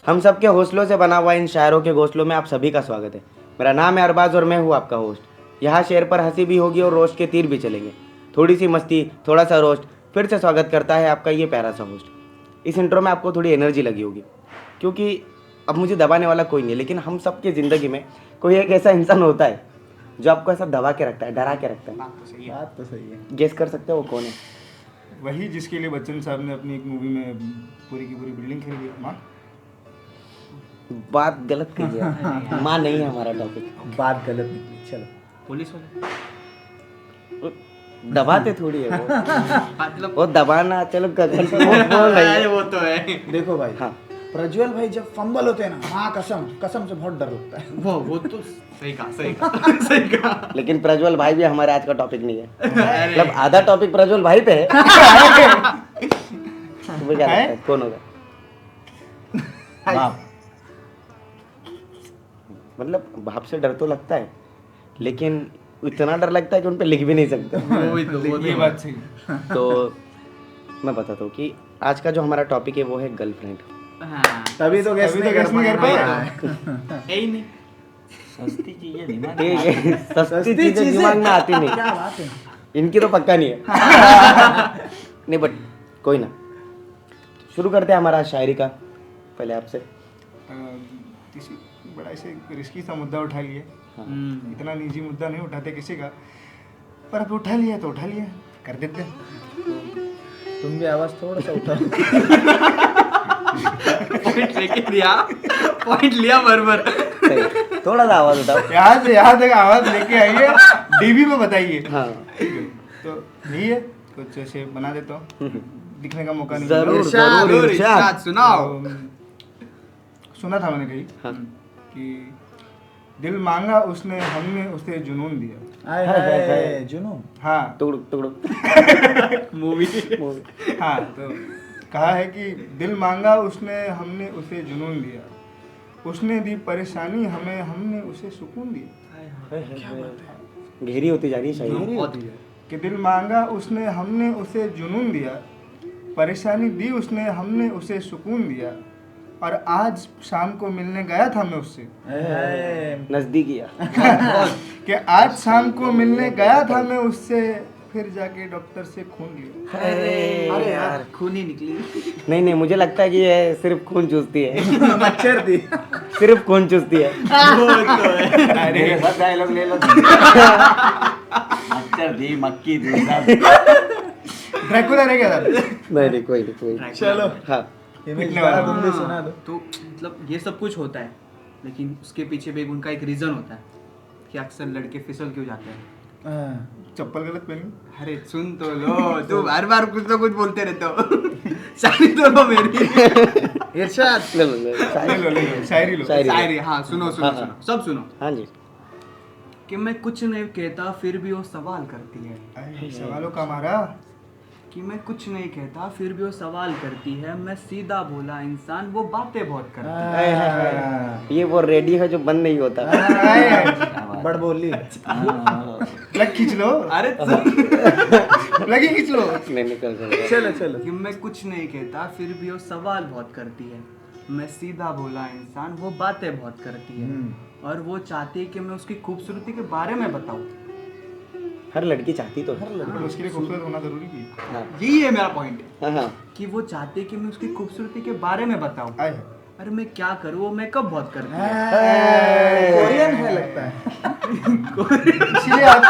हम सब के हौसलों से बना हुआ इन शायरों के घोंसलों में आप सभी का स्वागत है। मेरा नाम है अरबाज और मैं हूँ आपका होस्ट। यहाँ शेर पर हंसी भी होगी और रोस्ट के तीर भी चलेंगे, थोड़ी सी मस्ती, थोड़ा सा रोस्ट। फिर से स्वागत करता है आपका ये प्यारा सा होस्ट। इस इंट्रो में आपको थोड़ी एनर्जी लगी होगी, क्योंकि अब मुझे दबाने वाला कोई नहीं है, लेकिन हम सब की ज़िंदगी में कोई एक ऐसा इंसान होता है जो आपको ऐसा दबा के रखता है, डरा के रखता है। बात तो सही है। गेस कर सकते हो वो कौन है? वही जिसके लिए बच्चन साहब ने अपनी एक मूवी में पूरी की पूरी बिल्डिंग खरीदी। माँ बात गलत कीजिए। माँ नहीं है हमारा टॉपिक। बात गलत निकली। चलो पुलिस वाले दबाते थोड़ी है वो। मतलब वो दबाना, चलो गलत बोल रही है। वो तो है। देखो भाई, हाँ। प्रज्वल भाई जब फंबल होते हैं ना, हाँ कसम से बहुत डर लगता है। वो तो सही कहा लेकिन प्रज्वल भाई भी हमारे आज का टॉपिक नहीं है। मतलब आधा टॉपिक प्रज्वल भाई पे है। तुम्हें क्या लगता है कौन होगा? बाप। मतलब बाप से डर तो लगता है, लेकिन इतना डर लगता है कि उन पे लिख भी नहीं सकते। ये बात सही। तो मैं बताता हूँ कि आज का जो हमारा टॉपिक है वो है गर्लफ्रेंड। हाँ तभी तो गेस नहीं कर पाया। है ही नहीं। सस्ती चीजें दिमाग ठीक है, सस्ती चीजें दिमाग में आती नहीं। क्या बात है। इनकी तो पक्का नहीं है। नहीं बट कोई ना, शुरू करते हैं हमारा शायरी का। पहले आपसे। किसी बड़ा ऐसे रिस्की सा मुद्दा उठा लिए। इतना निजी मुद्दा नहीं उठाते किसी का, पर अब उठा लिया तो उठा लिया, कर देते हैं। तुम भी आवाज थोड़ा सा उठाओ। पॉइंट लिया बराबर। सही, थोड़ा सा आवाज उठाओ। यहाँ तक आवाज लेके आइए, डीबी में बताइए। हाँ तो यही है, कुछ ऐसे बना देता हूँ, दिखने का मौका नहीं जरूर मिला। जरूर इरशाद। इरशाद सुनाओ। तो सुना था मैंने कहीं हाँ। कि दिल मांगा उसने, हमने उसे जुनून दिया। आए हाय जुनून। हाँ टुकड़ुक मूवी हाँ, तो कहा है कि दिल मांगा उसने, हमने उसे जुनून दिया, उसने दी परेशानी हमें, हमने उसे सुकून दिया। घेरी होती जा रही है शायरी। कि दिल मांगा उसने, हमने उसे जुनून दिया, परेशानी दी उसने, हमने उसे सुकून दिया, और आज शाम को मिलने गया था मैं उससे। नजदीक किया। कि आज शाम को मिलने गया था मैं उससे, फिर जाके डॉक्टर से खून लिया। अरे यार, खून ही निकली। नहीं मुझे लगता है कि ये सिर्फ खून चूसती है। मच्छर थी। सिर्फ खून चूसती है। अरे सब डायलॉग ले लो। मच्छर दी, मक्खी दी, सब। ड्रैकुला रह गया था। नहीं कोई नहीं। चलो हाँ इमेज वाला तुम भी सुना दो। तो मतलब ये सब कुछ होता है, लेकिन उसके पीछे भी उनका एक रीजन होता है कि अक्सर लड़के फिसल क्यों जाते हैं। चप्पल गलत पहनी। अरे सुन तो लो, तुम हर बार कुछ ना कुछ बोलते रहते हो। शायरी तो लो मेरी। इरशाद ले ले लो, शायरी लो। शायरी, हाँ सुनो हाँ। सब सुनो। हाँ जी। कि मैं कुछ नहीं कहता फिर भी वो सवाल करती है। अरे, सवालों का मारा। कि मैं कुछ नहीं कहता फिर भी वो सवाल करती है, मैं सीधा बोला इंसान वो बातें बहुत करती है। ये वो रेडियो है जो बंद नहीं होता। बड़ बोली। प्लग खींच लो। अरे प्लग ही खींच लो। नहीं कर सकता। चलो कि मैं कुछ नहीं कहता फिर भी वो सवाल बहुत करती है, मैं सीधा बोला इंसान वो बातें बहुत करती है, और वो चाहती है कि मैं उसकी खूबसूरती के बारे में बताऊं। हर लड़की चाहती तो है। पर उसके लिए खूबसूरत होना जरूरी भी है। हाँ यही है मेरा पॉइंट, हाँ। कि वो चाहती है कि मैं उसकी खूबसूरती के बारे में बताऊं। आए। अरे मैं क्या करूं, वो मेकअप बहुत करती है। कोरियन है लगता है। इसीलिए आप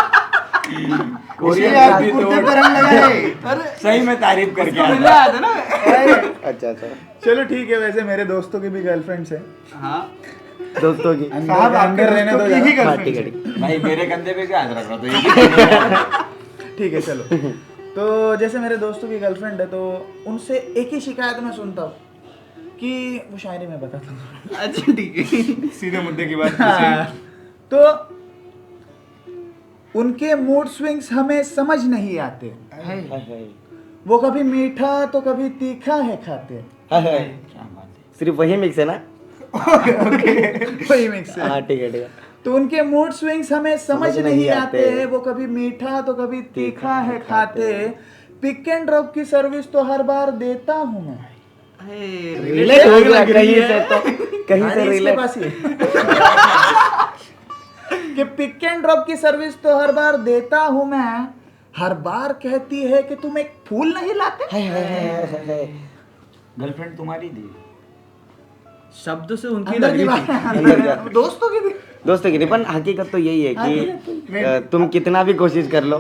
कुर्ते पर रंग लगाए। अरे सही में तारीफ करके आया। मिला आया था ना। अच्छा। चलो ठीक है, वैसे मेरे दोस्तों की भी गर्लफ्रेंड्स है। हाँ दोस्तों की। साहब आपके रहने दो दोस्तों की ही जरा। हाँ ठीक गर्लफ्रेंड है है। भाई मेरे कंधे पे क्या हाथ रख रहा था? ठीक है चलो। तो जैसे मेरे दोस्तों की गर्लफ्रेंड है, तो उनसे एक ही शिकायत मैं सुनता हूँ कि वो शायरी में बताता हूँ। अच्छा ठीक है। सीधे मुद्दे की बात। तो उनके मूड स्विंग्स हमें समझ नहीं आते। वो कभी मीठा तो कभी तीखा है खाते। क्या बात है। सिर्फ वही मिक्स है ना? वही मिक्स है। हाँ ठीक है। तो उनके मूड स्विंग्स हमें समझ नहीं आते। वो कभी मीठा तो कभी तीखा है खाते। पिक एंड ड्रॉप की सर्विस तो हर बार देता हूँ मैं, रिलेट हो गया कहीं से, तो कहीं गाड़ी से इसके रिलेट। पास ही है। कि पिक एंड ड्रॉप की सर्विस तो हर बार देता हूँ मैं, हर बार कहती है कि तुम एक फूल नहीं लाते। गर्लफ्रेंड तुम्हारी थी? शब्द से उनकी अंदर लग की रही बात थी। अंदर क्या? है, दोस्तों की भी। दोस्तों की नहीं, पर हकीकत तो यही है कि तुम कितना भी कोशिश कर लो,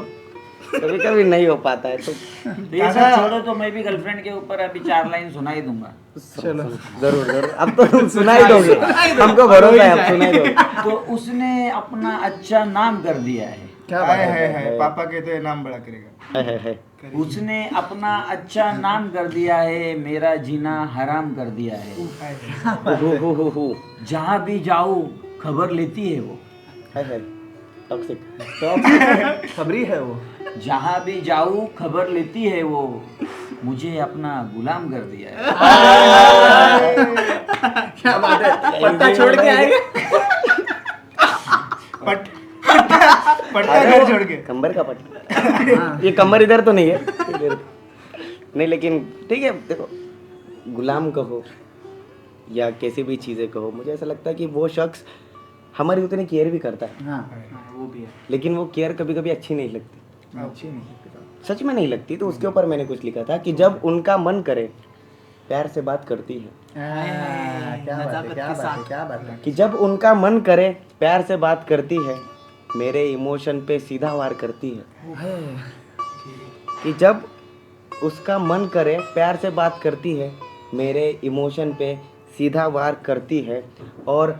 कभी कभी नहीं हो पाता है। तो तो ये सब छोड़ो, तो मैं भी गर्लफ्रेंड के ऊपर अभी 4 लाइन सुनाई दूंगा। चलो जरूर जरूर, अब तो तुम सुनाई दोगे, हमको भरोसा है, अब सुनाई दोगे। तो उसने अपना अच्छा नाम कर दिया है। क्या बात हाय है। हाय हाय, पापा कहते हैं नाम बड़ा करेगा। है। उसने अपना अच्छा नाम कर दिया है, मेरा जीना हराम कर दिया है। हो। जहाँ भी जाऊँ खबर लेती है वो। है टॉक्सिक। खबरी है वो। जहाँ भी जाऊँ खबर लेती है वो, मुझे अपना गुलाम कर दिया है। क्या बात है, पट्टा छोड़ के आएंगे। पट पट्टा घर छोड़ के। कंबर का पट्टा, ये कंबर इधर तो नहीं है, इधर। नहीं लेकिन ठीक है, देखो गुलाम कहो या कैसी भी चीज़ें कहो, मुझे ऐसा लगता है कि वो शख्स हमारी उतनी केयर भी करता है, हाँ, वो भी है। लेकिन वो केयर कभी कभी अच्छी नहीं लगती, अच्छी नहीं। सच में नहीं लगती। तो उसके ऊपर मैंने कुछ लिखा था कि जब उनका मन करे प्यार से बात करती है, क्या बात है, क्या बात है, क्या बात है। कि जब उनका मन करे प्यार से बात करती है, मेरे इमोशन पे सीधा वार करती है। कि जब उसका मन करे प्यार से बात करती है, मेरे इमोशन पे सीधा वार करती है, और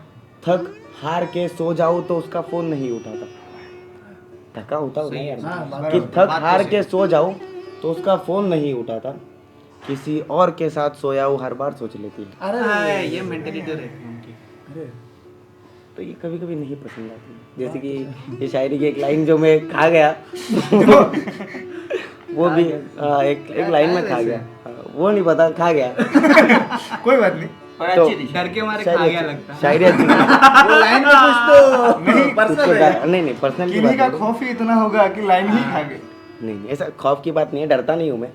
थक हार के सो जाऊँ तो उसका फ़ोन नहीं उठाता। थका होता हूँ ना यार, हाँ, कि थक हार के सो जाऊँ तो उसका फ़ोन नहीं उठाता, किसी और के साथ सोया हूँ हर बार सोच लेती है। अरे ये मेंटेलिटी रहती है उनकी। अरे तो ये कभी कभी नहीं पसंद आती है। जैसे कि ये शायरी की एक लाइन जो मैं खा गया वो भी एक लाइन में खा गया। वो नहीं पता, खा गया। कोई बात नहीं। पर तो- अच्छी थी। डर के मारे शायरी खा गया अच्छी- लगता है। शायरी अच्छी नहीं। वो लाइन में कुछ तो नहीं, पर्सनल है। नहीं पर्सनल की किन्हीं बात का नहीं। खौफ ही इतना होगा कि लाइन ही खा गए। नहीं ऐसा खौफ की बात नहीं है, डरता नहीं हूँ मैं।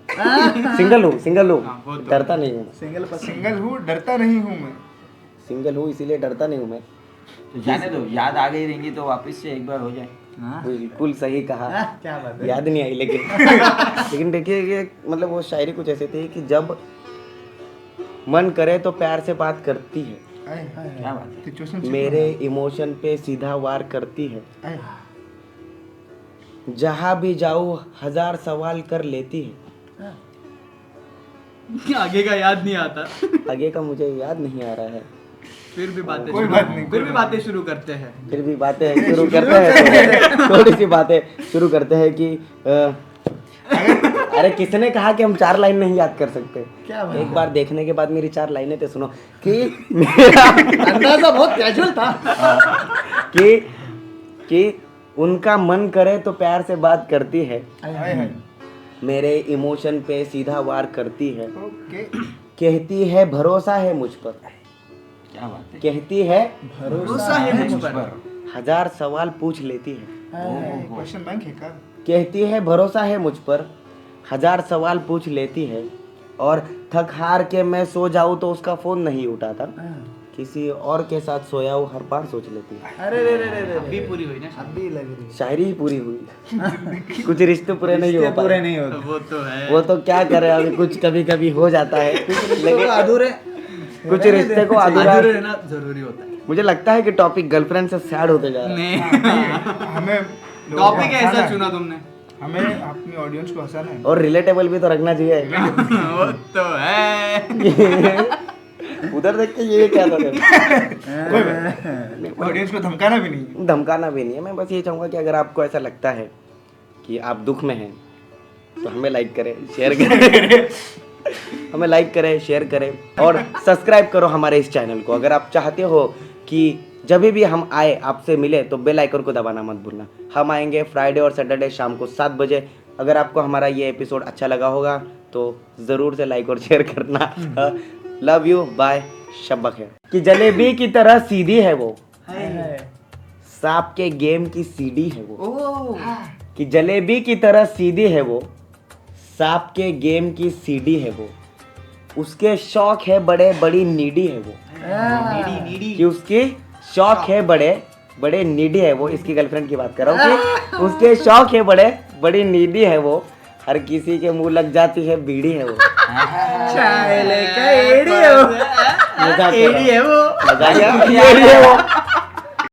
सिंगल हूँ हाँ, वो तो डरता नहीं हूँ। Single person. सिंगल हूँ, डरता नहीं हूँ मैं। सिंगल हूँ इसीलिए डरता नहीं हूँ मैं। तो जाने दो, याद आ गई रहेंगी तो वापस से एक बार हो जाए। बिल्कुल सही कहा। क्या बात है। याद नहीं आई लेकिन लेकिन देखिए ये मतलब वो शायरी कुछ ऐसे थी कि जब मन करे तो प्यार से बात करती है, आए, क्या बात है। सिचुएशन मेरे इमोशन पे सीधा वार करती है, जहाँ भी जाऊँ 1000 सवाल कर लेती है। आगे का याद नहीं आता, आगे का मुझे याद नहीं आ रहा है। फिर भी बातें कोई शुरू- बात नहीं, फिर कोई भी बात बातें शुरू करते हैं। फिर भी बातें शुरू करते हैं तो थोड़ी सी बातें शुरू करते हैं कि अरे किसने कहा कि हम 4 लाइन नहीं याद कर सकते। क्या बात एक बार देखने के बाद मेरी 4 लाइनें तो सुनो कि मेरा अंदाजा बहुत कैजुअल था। कि उनका मन करे तो प्यार से बात करती है, आए, मेरे इमोशन पे सीधा वार करती है, ओके। कहती है भरोसा है मुझ पर, क्या बात है। कहती है भरोसा है मुझ पर। 1000 सवाल पूछ लेती है, क्वेश्चन बैंक है का? कहती है भरोसा है मुझ पर, 1000 सवाल पूछ लेती है, और थक हार के मैं सो जाऊं तो उसका फोन नहीं उठाता, किसी और के साथ सोया हूँ हर बार सोच लेती है। अरे रे रे रे रे अभी पूरी हुई ना, अभी लग रही है। शायरी ही पूरी हुई। कुछ रिश्ते पूरे नहीं हो रिश्ते पूरे पाए, नहीं होते। वो तो है। वो तो क्या करे, अभी कुछ कभी कभी हो जाता है, लेकिन अधूरे कुछ रिश्ते को अधूरा। अधूरे रहना जरूरी होता है। मुझे लगता है कि टॉपिक गर्लफ्रेंड से सैड होते जा रहा है। नहीं, हमें लोगों को टॉपिक हंसाना ऐसा है। चुना तुमने। हमें अपनी ऑडियंस को हंसाना है। और रिलेटेबल भी तो रखना चाहिए। वो तो है। उधर देख के ये क्या था तेरे? कोई बात नहीं। ऑडियंस को धमकाना भी नहीं। धमकाना भी नहीं है। मैं बस ये चाहूँगा कि अगर आपको ऐसा लगता है कि आप दुख में हैं तो हमें लाइक करें, शेयर करें। हमें लाइक करें, शेयर करें और सब्सक्राइब करो हमारे इस चैनल को। अगर आप चाहते हो कि जब भी हम आए आपसे मिले तो बेल आइकन को दबाना मत भूलना। हम आएंगे फ्राइडे और सैटरडे शाम को 7 बजे। अगर आपको हमारा ये एपिसोड अच्छा लगा होगा तो ज़रूर से लाइक और शेयर करना। लव यू, बाय, शब बखैर। कि जलेबी की तरह सीधी है वो, सांप के गेम की सीडी है वो। कि जलेबी की तरह सीधी है वो, सांप के गेम की सीडी है वो। उसके शौक है बड़े बड़ी नीडी है वो। कि उसके शौक है बड़े बड़े नीडी है वो, इसकी गर्लफ्रेंड की बात कर रहा हूँ कि उसके शौक है बड़े बड़ी नीडी है वो, हर किसी के मुंह लग जाती है बीड़ी है वो। चाय लेकर एड़ी है वो। मजाक कर रहा हूँ। एड़ी है वो। मजाक है वो।